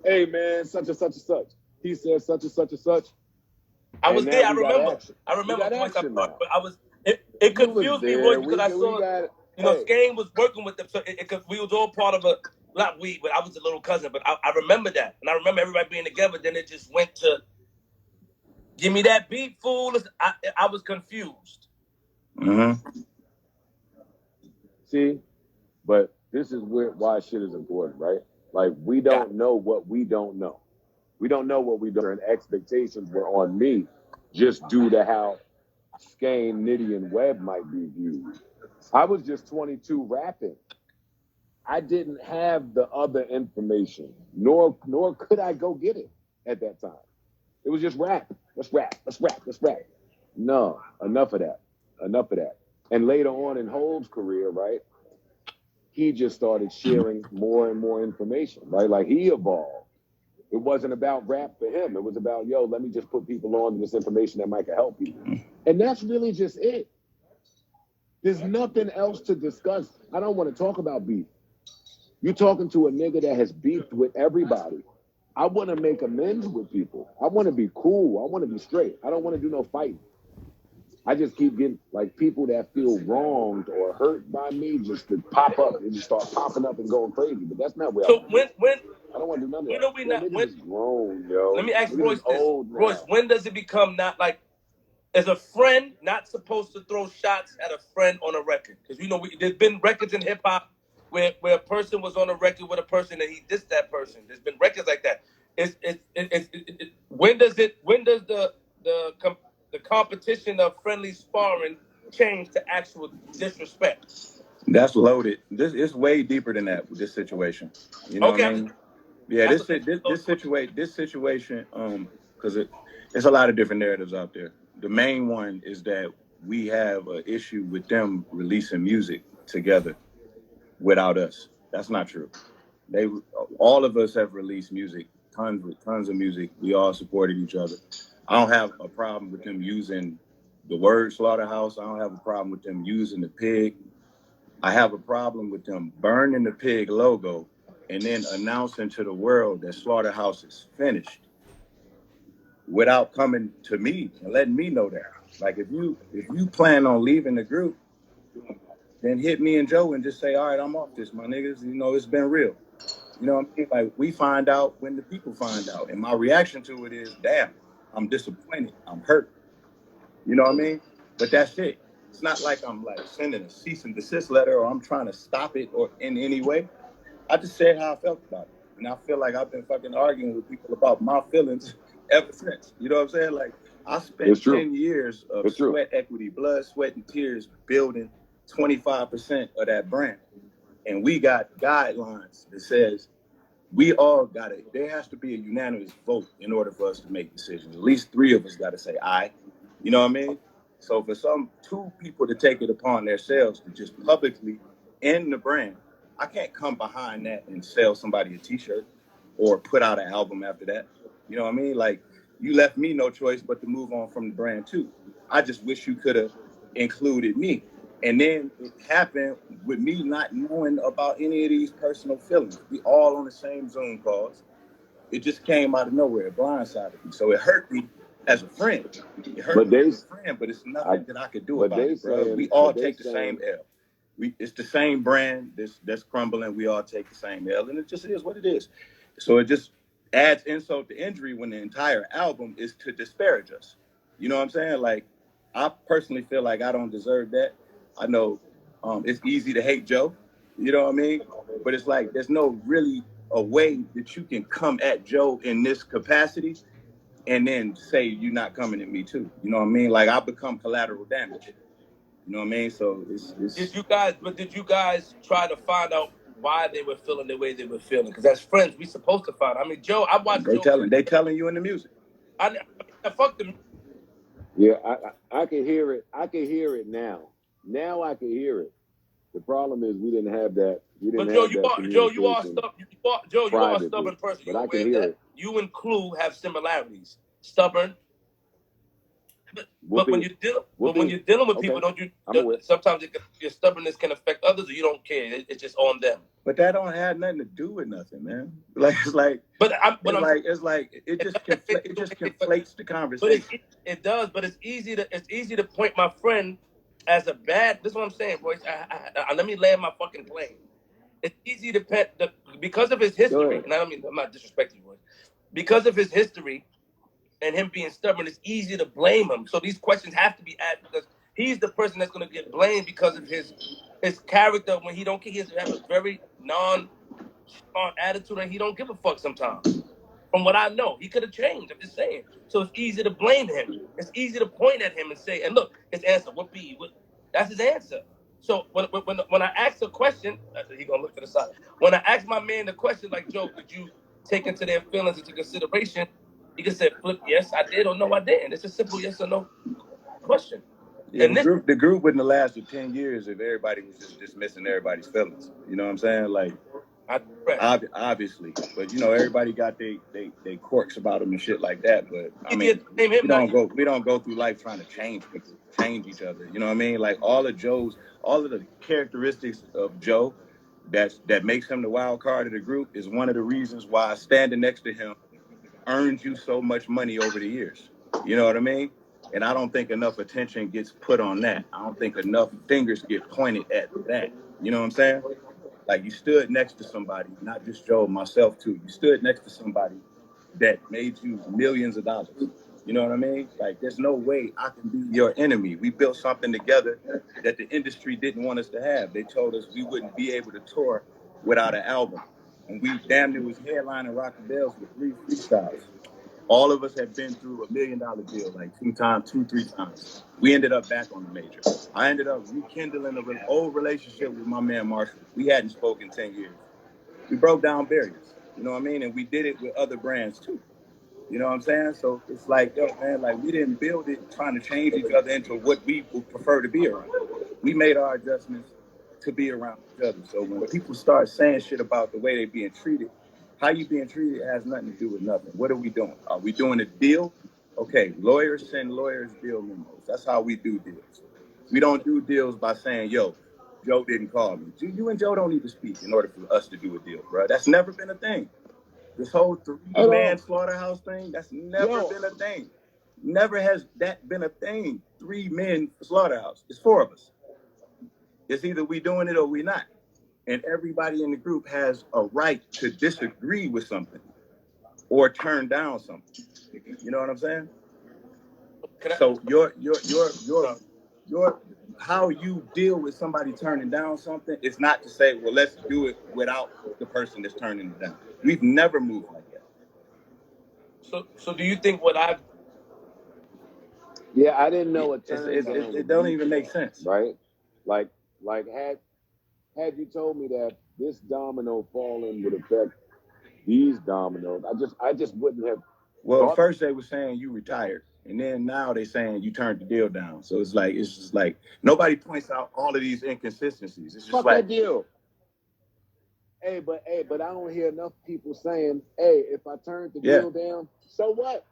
Hey man, such and such and such. He said such and such and such, I and was now there. I we got remember. action. I We remember got Royce. I'm action sorry, now. but I was. It You was confused me, Royce, there. because I We saw, got. Hey, Skane was working with them, so we was all part of a not we, but I was a little cousin. But I remember that, and I remember everybody being together. Then it just went to give me that beat, fool. I was confused. Mm-hmm. see, but this is why shit is important, right? Like we Yeah. don't know what we don't know. We don't know what we don't. And expectations were on me, just due to how Skane, Nitty, and Webb might be viewed. I was just 22 rapping. I didn't have the other information, nor could I go get it at that time. It was just rap. Let's rap. Let's rap. Let's rap. No, enough of that. Enough of that. And later on in Hove's career, right, he just started sharing more and more information, right? Like he evolved. It wasn't about rap for him. It was about, yo, let me just put people on to this information that might help people. And that's really just it. There's nothing else to discuss. I don't want to talk about beef. You're talking to a nigga that has beefed with everybody. I want to make amends with people. I want to be cool. I want to be straight. I don't want to do no fighting. I just keep getting like people that feel wronged or hurt by me just to pop up and just start popping up and going crazy. But that's not where I So want to be. I don't want to do none of when that. are we Yo, not niggas when? is grown, Let yo. me ask Niggas is Royce this. old Royce, now. when does it become not like as a friend not supposed to throw shots at a friend on a record? Because there's been records in hip hop where a person was on a record with a person and he dissed that person. There's been records like that. When does the competition of friendly sparring change to actual disrespect? That's loaded. This is way deeper than that with this situation. You know what Okay, I mean? Yeah, that's a this situation, because it's a lot of different narratives out there. The main one is that we have an issue with them releasing music together without us. That's not true. They all of us have released music, tons of music. We all supported each other. I don't have a problem with them using the word slaughterhouse. I don't have a problem with them using the pig. I have a problem with them burning the pig logo and then announcing to the world that slaughterhouse is finished without coming to me and letting me know that. Like if you plan on leaving the group, then hit me and Joe and just say, all right, I'm off this, my niggas. It's been real. You know what I mean? Like we find out when the people find out. And my reaction to it is, damn, I'm disappointed. I'm hurt. You know what I mean? But that's it. It's not like I'm like sending a cease and desist letter or I'm trying to stop it or in any way. I just said how I felt about it. And I feel like I've been fucking arguing with people about my feelings ever since. You know what I'm saying? Like I It's spent true. 10 years of It's true. sweat equity, blood, sweat, and tears building 25% of that brand. And we got guidelines that says we all got it. There has to be a unanimous vote in order for us to make decisions. At least three of us got to say aye. You know what I mean? So for some two people to take it upon themselves to just publicly end the brand, I can't come behind that and sell somebody a T-shirt or put out an album after that. You know what I mean? Like you left me no choice but to move on from the brand too. I just wish you could have included me. And then it happened with me not knowing about any of these personal feelings. We all on the same Zoom calls. It just came out of nowhere. It blindsided me. So it hurt me as a friend. It hurt But me they, as a friend, but it's I, nothing that I could do but about they it, bro. saying, We all but they take the same saying, L. It's the same brand that's crumbling. We all take the same L, and it just is what it is. So it just adds insult to injury when the entire album is to disparage us. You know what I'm saying? Like, I personally feel like I don't deserve that. I know it's easy to hate Joe. You know what I mean? But it's like there's no really a way that you can come at Joe in this capacity and then say you're not coming at me too. You know what I mean? Like I become collateral damage. You know what I mean? So it's did you guys try to find out why they were feeling the way they were feeling? Because as friends, we supposed to find out. I mean, Joe, I watched Joe career. they telling you in the music. Fuck the. yeah, I can hear it. I can hear it now. Now I can hear it. The problem is we didn't have that. We didn't But have that You are communication stubborn. You are a privately. stubborn person. But You I can aware hear that it. you and Clue have similarities? Stubborn. But when you're dealing with people, don't you? Sometimes your stubbornness can affect others, or you don't care. It's just on them. But that don't have nothing to do with nothing, man. Like it's like, it just conflates the conversation. But it does. But it's easy to point my friend as a bad. This is what I'm saying, Royce. Let me land my fucking plane. It's easy to because of his history, and I'm not disrespecting you, Royce. Because of his history and him being stubborn, it's easy to blame him. So these questions have to be asked because he's the person that's going to get blamed because of his character. When he don't care, he has to have a very non-strong attitude, and he don't give a fuck sometimes. From what I know, he could have changed. I'm just saying. So it's easy to blame him. It's easy to point at him and say, and look, his answer, that's his answer. So when I ask a question, he gonna look to the side. When I ask my man the question, like, Joe, did you take into their feelings into consideration? He can say, Flip, yes, I did, or no, I didn't. It's a simple yes or no question. Yeah, the group wouldn't have lasted 10 years if everybody was just dismissing everybody's feelings. You know what I'm saying? Like, obviously, but everybody got they quirks about them and shit like that. But I mean, we don't go through life trying to change each other. You know what I mean? Like all of the characteristics of Joe that makes him the wild card of the group is one of the reasons why standing next to him earned you so much money over the years. You know what I mean? And I don't think enough attention gets put on that. I don't think enough fingers get pointed at that. You know what I'm saying? Like you stood next to somebody, not just Joe, myself too. You stood next to somebody that made you millions of dollars. You know what I mean? Like there's no way I can be your enemy. We built something together that the industry didn't want us to have. They told us we wouldn't be able to tour without an album. And we damn near was headlining Rock the Bells with 3 freestyles. All of us had been through $1 million deal like 3 times. We ended up back on the major. I ended up rekindling an old relationship with my man Marshall. We hadn't spoken 10 years. We broke down barriers, you know what I mean? And we did it with other brands too. You know what I'm saying? So it's like, yo, man, like we didn't build it trying to change each other into what we would prefer to be around. We made our adjustments to be around each other. So when people start saying shit about the way they're being treated, how you being treated has nothing to do with nothing. What are we doing? Are we doing a deal? Okay, lawyers send lawyers deal memos. That's how we do deals. We don't do deals by saying, yo, Joe didn't call me. You and Joe don't need to speak in order for us to do a deal, bro. That's never been a thing. This whole 3-man slaughterhouse thing, that's never been a thing. Never has that been a thing. 3 men slaughterhouse. It's 4 of us. It's either we doing it or we not. And everybody in the group has a right to disagree with something or turn down something. You know what I'm saying? So your how you deal with somebody turning down something is not to say, well, let's do it without the person that's turning it down. We've never moved like that. So do you think what I've... Yeah, I didn't know it don't even make sense, right? Like had you told me that this domino falling would affect these dominoes, I just wouldn't have. Well, first they were saying you retired, and then now they saying you turned the deal down. So it's just like nobody points out all of these inconsistencies. It's just fuck that deal. Hey, but I don't hear enough people saying, hey, if I turned the deal down, so what?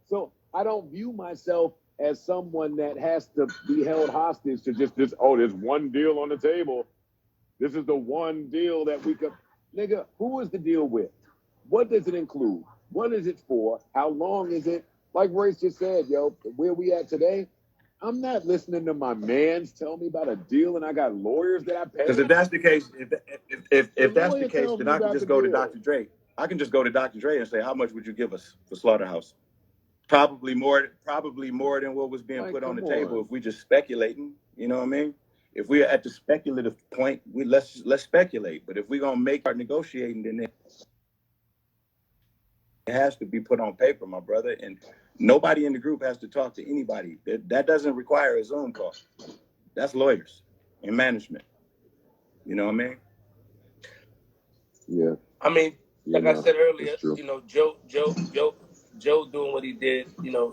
So I don't view myself as someone that has to be held hostage to just this, there's one deal on the table. This is the one deal that we could... Nigga, who is the deal with? What does it include? What is it for? How long is it? Like Royce just said, yo, where we at today, I'm not listening to my mans tell me about a deal and I got lawyers that I pay. Because if that's the case, if that's the case, then I can just go to Dr. Dre. I can just go to Dr. Dre and say, how much would you give us for Slaughterhouse? Probably more than what was being put on the table if we just speculating. You know what I mean? If we're at the speculative point, let's speculate. But if we're gonna make our negotiating, then it has to be put on paper, my brother. And nobody in the group has to talk to anybody. That doesn't require a Zoom call. That's lawyers and management. You know what I mean? Yeah. I mean, like I said earlier, Joe doing what he did,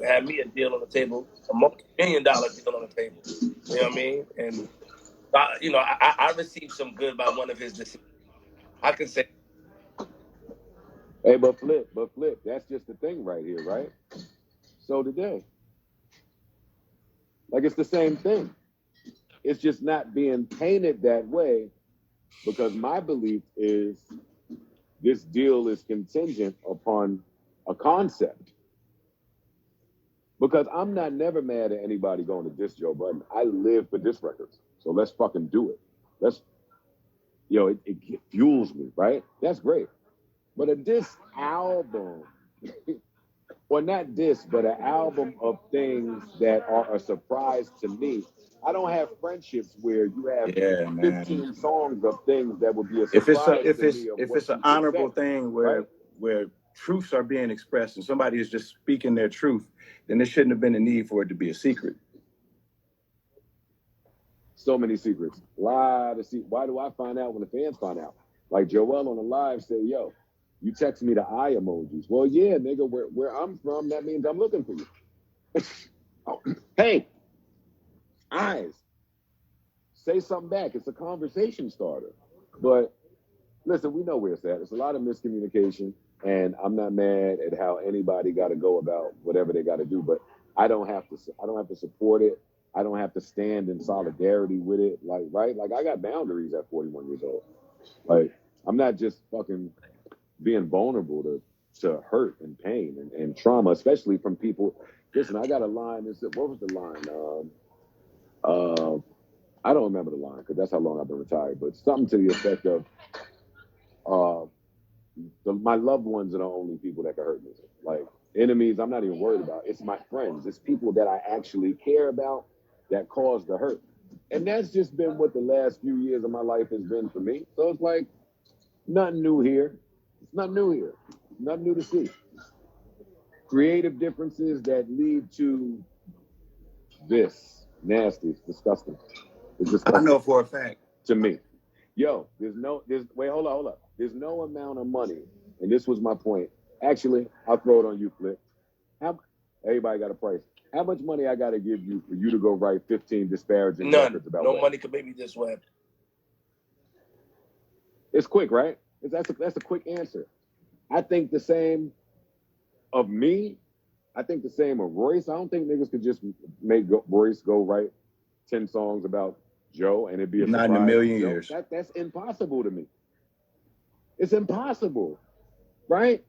had me a deal on the table, a multi-million dollar deal on the table. You know what I mean? And I received some good by one of his decisions. I can say. Hey, but flip, that's just the thing right here, right? So today, Like it's the same thing. It's just not being painted that way because my belief is this deal is contingent upon a concept. Because I'm not never mad at anybody going to diss Joe Budden. I live for diss records. So let's fucking do it. It fuels me, right? That's great. But a diss album, or not diss, but an album of things that are a surprise to me. I don't have friendships where you have 15 songs of things that would be a surprise to me. If it's an honorable thing where truths are being expressed and somebody is just speaking their truth, then there shouldn't have been a need for it to be a secret. So many secrets. A lot of secrets. Why do I find out when the fans find out? Like Joel on the live say, yo, you text me the eye emojis. Well, yeah, nigga, where I'm from, that means I'm looking for you. Oh, hey, eyes. Say something back. It's a conversation starter. But listen, we know where it's at. It's a lot of miscommunication, and I'm not mad at how anybody got to go about whatever they got to do. But I don't have to support it. I don't have to stand in solidarity with it. Like, right? Like, I got boundaries at 41 years old. Like, I'm not just fucking being vulnerable to hurt and pain and trauma, especially from people. Listen, I got a line. What was the line? I don't remember the line because that's how long I've been retired. But something to the effect of, my loved ones are the only people that can hurt me. Like enemies, I'm not even worried about. It's my friends. It's people that I actually care about that cause the hurt. And that's just been what the last few years of my life has been for me. So it's like nothing new here. It's nothing new here. Nothing new to see. Creative differences that lead to this. Nasty. It's disgusting. It's disgusting. I know for a fact. To me. Yo, wait, hold up. There's no amount of money, and this was my point. Actually, I'll throw it on you, Flip. Everybody got a price. How much money I got to give you for you to go write 15 disparaging records about No money could make me this way. It's quick, right? That's a quick answer. I think the same of me. I think the same of Royce. I don't think niggas could just make Royce go write 10 songs about Joe and it'd be a surprise. Not in a million years. That's impossible to me. It's impossible, right?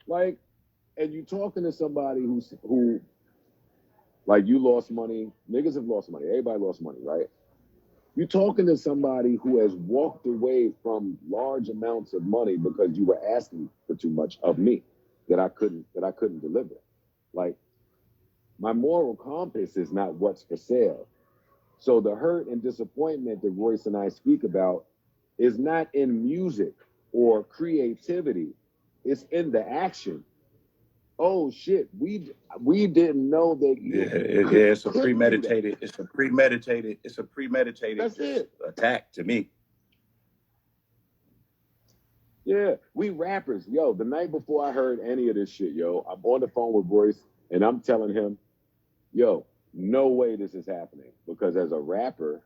Like, and you talking to somebody who, like, you lost money. Niggas have lost money. Everybody lost money, right? You talking to somebody who has walked away from large amounts of money because you were asking for too much of me that I couldn't deliver. Like, my moral compass is not what's for sale. So the hurt and disappointment that Royce and I speak about is not in music or creativity. It's in the action. Oh shit, we didn't know that. It's a premeditated. It's a premeditated. That's it. Attack to me. Yeah, we rappers, yo. The night before I heard any of this shit, yo, I'm on the phone with Royce and I'm telling him, yo, no way this is happening. Because as a rapper,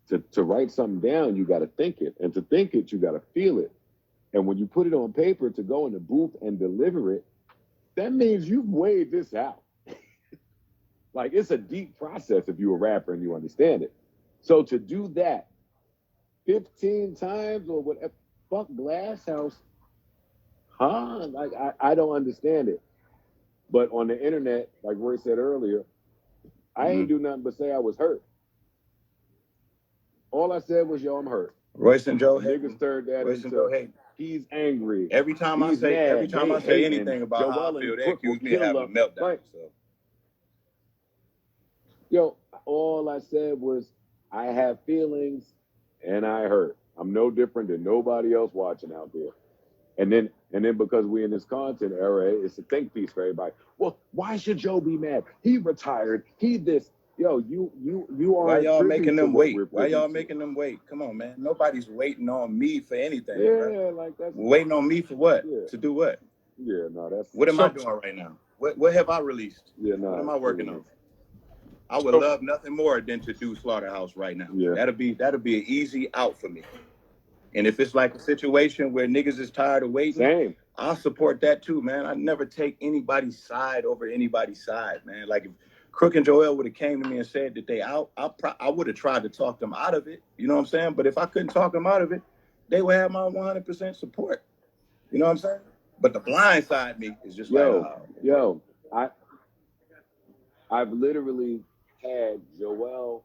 to write something down, you got to think it, and to think it, you got to feel it. And when you put it on paper to go in the booth and deliver it, that means you've weighed this out. Like, it's a deep process if you're a rapper and you understand it. So to do that 15 times or whatever, fuck Glass House, huh? Like, I don't understand it. But on the internet, like Roy said earlier, I ain't do nothing but say I was hurt. All I said was, yo, I'm hurt. Royce and Joe niggas turned that into, he's angry. Every time I say anything about how I feel, they accuse me of having a meltdown. Right. So. Yo, all I said was, I have feelings and I hurt. I'm no different than nobody else watching out there. And then because we're in this content era, it's a think piece for everybody. Well, why should Joe be mad? He retired. He this. Yo, you are. Why y'all making them wait? Why y'all making them wait? Come on, man. Nobody's waiting on me for anything. Yeah, bro. like that's waiting on me for what? Yeah. To do what? Yeah, no, that's. What am I doing right now? What have I released? Yeah, no. What am I working on? I would love nothing more than to do Slaughterhouse right now. Yeah. That'll be an easy out for me. And if it's like a situation where niggas is tired of waiting, same. I'll support that too, man. I never take anybody's side over anybody's side, man. Like Crook and Joel would have came to me and said that they out, I would have tried to talk them out of it. You know what I'm saying? But if I couldn't talk them out of it, they would have my 100% support. You know what I'm saying? But the blind side me is just I've literally had Joel